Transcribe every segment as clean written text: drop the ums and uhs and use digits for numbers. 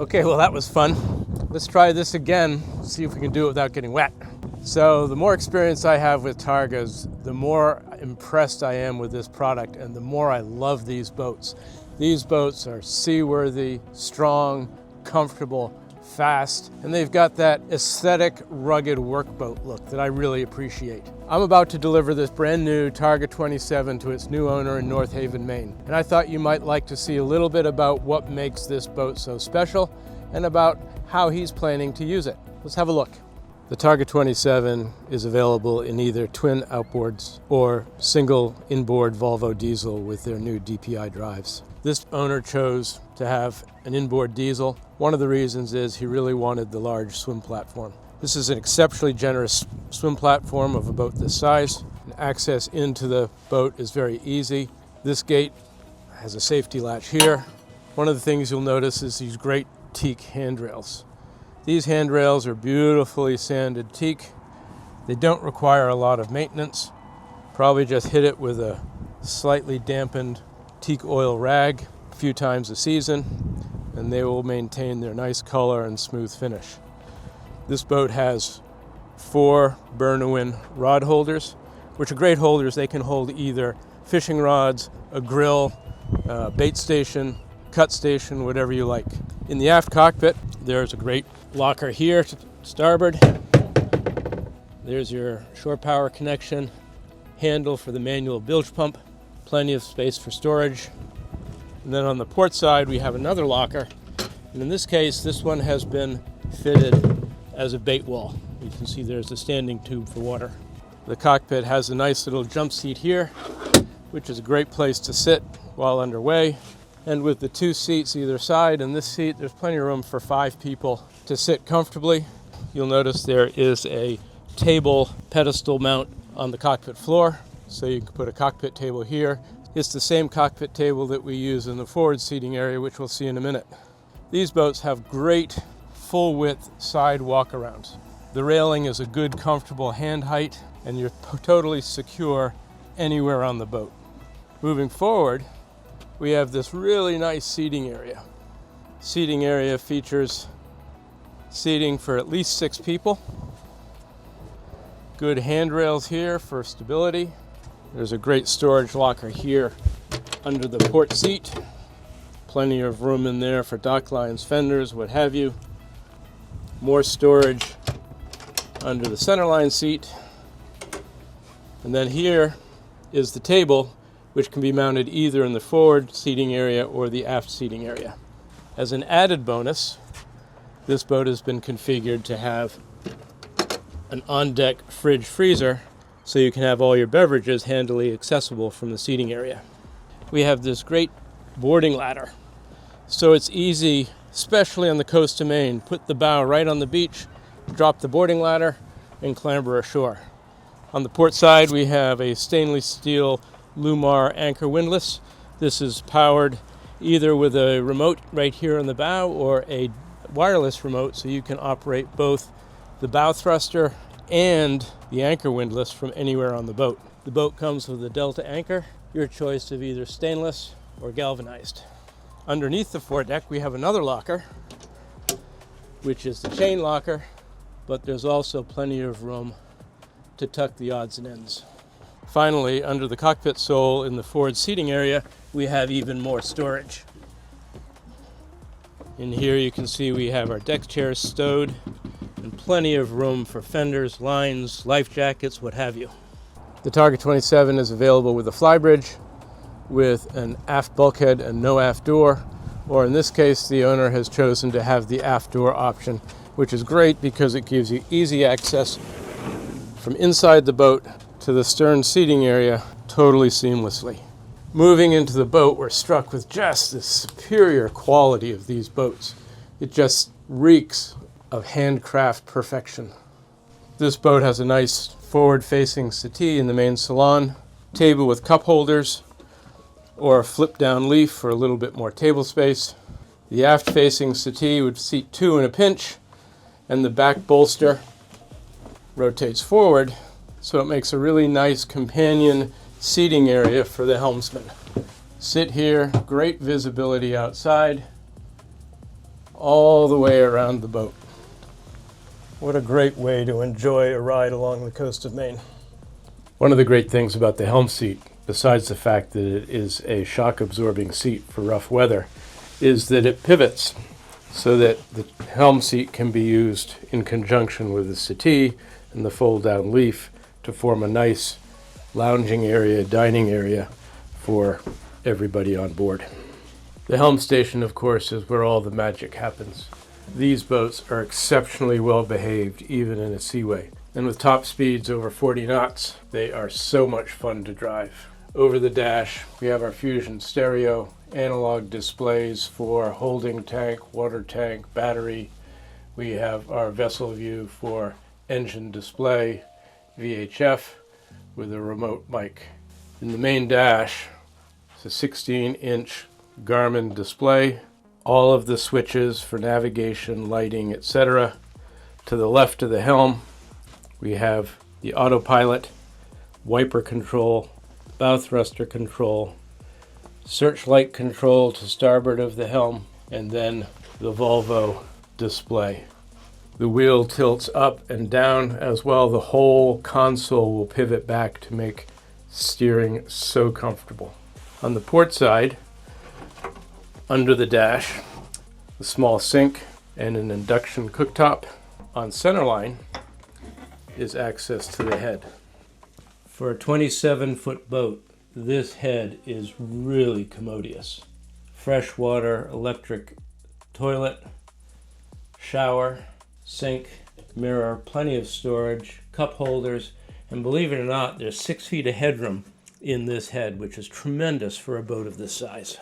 Okay, well that was fun. Let's try this again, see if we can do it without getting wet. So the more experience I have with Targas, the more impressed I am with this product and the more I love these boats. These boats are seaworthy, strong, comfortable, fast, and they've got that aesthetic, rugged workboat look that I really appreciate. I'm about to deliver this brand new Targa 27 to its new owner in North Haven, Maine. And I thought you might like to see a little bit about what makes this boat so special and about how he's planning to use it. Let's have a look. The Targa 27 is available in either twin outboards or single inboard Volvo diesel with their new DPI drives. This owner chose to have an inboard diesel. One of the reasons is he really wanted the large swim platform. This is an exceptionally generous swim platform of a boat this size. Access into the boat is very easy. This gate has a safety latch here. One of the things you'll notice is these great teak handrails. These handrails are beautifully sanded teak. They don't require a lot of maintenance. Probably just hit it with a slightly dampened teak oil rag a few times a season, and they will maintain their nice color and smooth finish. This boat has 4 Bernawin rod holders, which are great holders. They can hold either fishing rods, a grill, bait station, cut station, whatever you like. In the aft cockpit, there's a great locker here to starboard. There's your shore power connection, handle for the manual bilge pump, plenty of space for storage. And then on the port side, we have another locker. And in this case, this one has been fitted as a bait wall. You can see there's a standing tube for water. The cockpit has a nice little jump seat here, which is a great place to sit while underway. And with the 2 seats either side and this seat, there's plenty of room for 5 people to sit comfortably. You'll notice there is a table pedestal mount on the cockpit floor, so you can put a cockpit table here. It's the same cockpit table that we use in the forward seating area, which we'll see in a minute. These boats have great full-width side walkarounds. The railing is a good, comfortable hand height, and you're totally secure anywhere on the boat. Moving forward, we have this really nice seating area. Seating area features seating for at least 6 people. Good handrails here for stability. There's a great storage locker here under the port seat. Plenty of room in there for dock lines, fenders, what have you. More storage under the centerline seat. And then here is the table, which can be mounted either in the forward seating area or the aft seating area. As an added bonus, this boat has been configured to have an on-deck fridge freezer, so you can have all your beverages handily accessible from the seating area. We have this great boarding ladder, so it's easy, especially on the coast of Maine. Put the bow right on the beach, drop the boarding ladder, and clamber ashore. On the port side, we have a stainless steel Lumar anchor windlass. This is powered either with a remote right here on the bow or a wireless remote, so you can operate both the bow thruster and the anchor windlass from anywhere on the boat. The boat comes with a Delta anchor, your choice of either stainless or galvanized. Underneath the foredeck, we have another locker, which is the chain locker, but there's also plenty of room to tuck the odds and ends. Finally, under the cockpit sole in the forward seating area, we have even more storage. In here you can see we have our deck chairs stowed and plenty of room for fenders, lines, life jackets, what have you. The Targa 27 is available with a flybridge, with an aft bulkhead and no aft door, or in this case the owner has chosen to have the aft door option, which is great because it gives you easy access from inside the boat to the stern seating area totally seamlessly. Moving into the boat, we're struck with just the superior quality of these boats. It just reeks of handcraft perfection. This boat has a nice forward-facing settee in the main salon, table with cup holders, or a flip-down leaf for a little bit more table space. The aft-facing settee would seat 2 in a pinch, and the back bolster rotates forward, so it makes a really nice companion seating area for the helmsman. Sit here, great visibility outside, all the way around the boat. What a great way to enjoy a ride along the coast of Maine. One of the great things about the helm seat, besides the fact that it is a shock-absorbing seat for rough weather, is that it pivots so that the helm seat can be used in conjunction with the settee and the fold-down leaf to form a nice lounging area, dining area for everybody on board. The helm station, of course, is where all the magic happens. These boats are exceptionally well behaved, even in a seaway. And with top speeds over 40 knots, they are so much fun to drive. Over the dash, we have our Fusion stereo, analog displays for holding tank, water tank, battery. We have our vessel view for engine display, VHF, with a remote mic. In the main dash, it's a 16-inch Garmin display, all of the switches for navigation, lighting, etc. To the left of the helm, we have the autopilot, wiper control, bow thruster control, searchlight control to starboard of the helm, and then the Volvo display. The wheel tilts up and down as well. The whole console will pivot back to make steering so comfortable. On the port side, under the dash, a small sink and an induction cooktop. On centerline is access to the head. For a 27-foot boat, this head is really commodious. Freshwater electric toilet, shower, sink, mirror, plenty of storage, cup holders, and believe it or not, there's 6 feet of headroom in this head, which is tremendous for a boat of this size.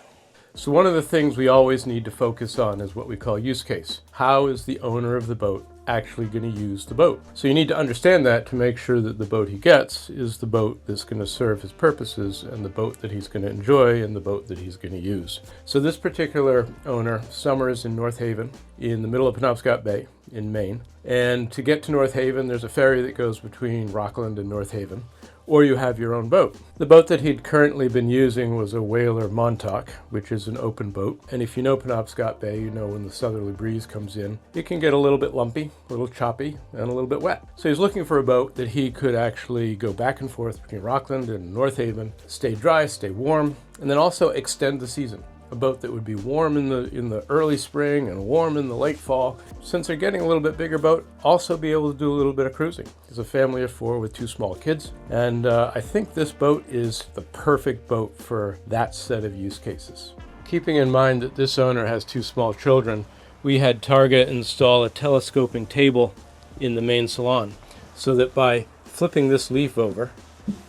So one of the things we always need to focus on is what we call use case. How is the owner of the boat actually going to use the boat? So you need to understand that to make sure that the boat he gets is the boat that's going to serve his purposes and the boat that he's going to enjoy and the boat that he's going to use. So this particular owner summers in North Haven in the middle of Penobscot Bay in Maine. And to get to North Haven, there's a ferry that goes between Rockland and North Haven, or you have your own boat. The boat that he'd currently been using was a Whaler Montauk, which is an open boat. And if you know Penobscot Bay, you know when the southerly breeze comes in, it can get a little bit lumpy, a little choppy, and a little bit wet. So he's looking for a boat that he could actually go back and forth between Rockland and North Haven, stay dry, stay warm, and then also extend the season. A boat that would be warm in the early spring and warm in the late fall. Since they're getting a little bit bigger boat, also be able to do a little bit of cruising. There's a family of 4 with 2 small kids, and I think this boat is the perfect boat for that set of use cases. Keeping in mind that this owner has 2 small children, we had Targa install a telescoping table in the main salon, so that by flipping this leaf over,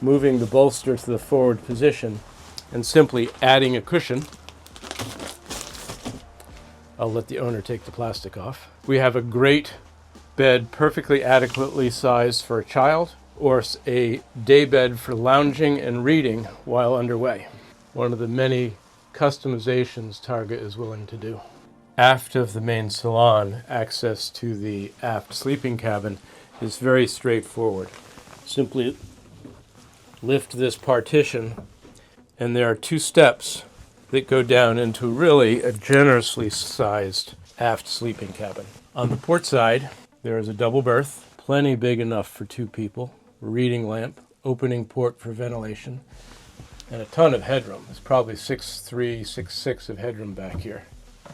moving the bolster to the forward position, and simply adding a cushion, I'll let the owner take the plastic off. We have a great bed, perfectly adequately sized for a child, or a day bed for lounging and reading while underway. One of the many customizations Targa is willing to do. Aft of the main salon, access to the aft sleeping cabin is very straightforward. Simply lift this partition, and there are 2 steps that go down into really a generously sized aft sleeping cabin. On the port side, there is a double berth, plenty big enough for 2 people, reading lamp, opening port for ventilation, and a ton of headroom. It's probably 6'3", 6'6" of headroom back here.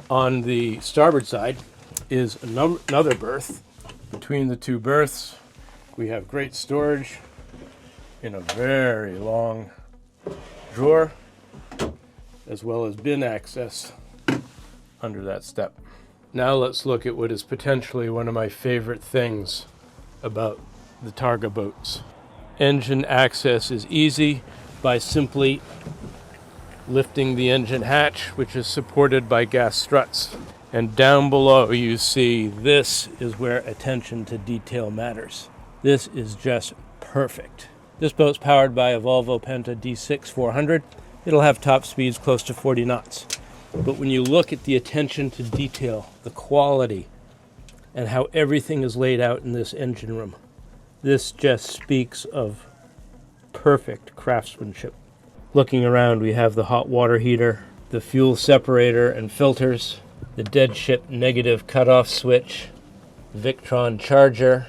On the starboard side is another berth. Between the 2 berths, we have great storage in a very long drawer, as well as bin access under that step. Now let's look at what is potentially one of my favorite things about the Targa boats. Engine access is easy by simply lifting the engine hatch, which is supported by gas struts. And down below you see this is where attention to detail matters. This is just perfect. This boat's powered by a Volvo Penta D6 400. It'll have top speeds close to 40 knots. But when you look at the attention to detail, the quality, and how everything is laid out in this engine room, this just speaks of perfect craftsmanship. Looking around, we have the hot water heater, the fuel separator and filters, the dead ship negative cutoff switch, Victron charger,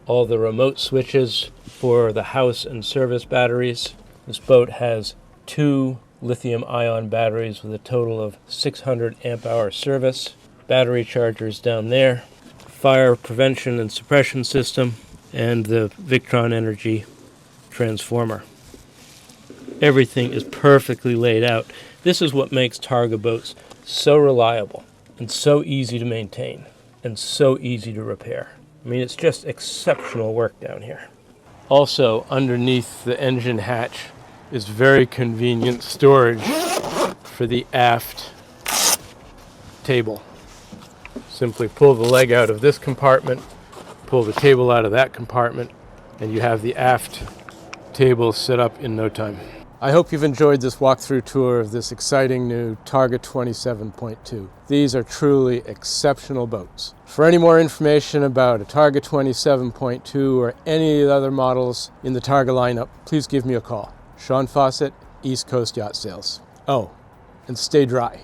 all the remote switches for the house and service batteries. This boat has 2 lithium-ion batteries with a total of 600 amp-hour service. Battery chargers down there, fire prevention and suppression system, and the Victron energy transformer. Everything is perfectly laid out. This is what makes Targa boats so reliable and so easy to maintain and so easy to repair. I mean, it's just exceptional work down here. Also, underneath the engine hatch is very convenient storage for the aft table. Simply pull the leg out of this compartment, pull the table out of that compartment, and you have the aft table set up in no time. I hope you've enjoyed this walkthrough tour of this exciting new Targa 27.2. These are truly exceptional boats. For any more information about a Targa 27.2 or any of the other models in the Targa lineup, please give me a call. Sean Fawcett, East Coast Yacht Sales. Oh, and stay dry.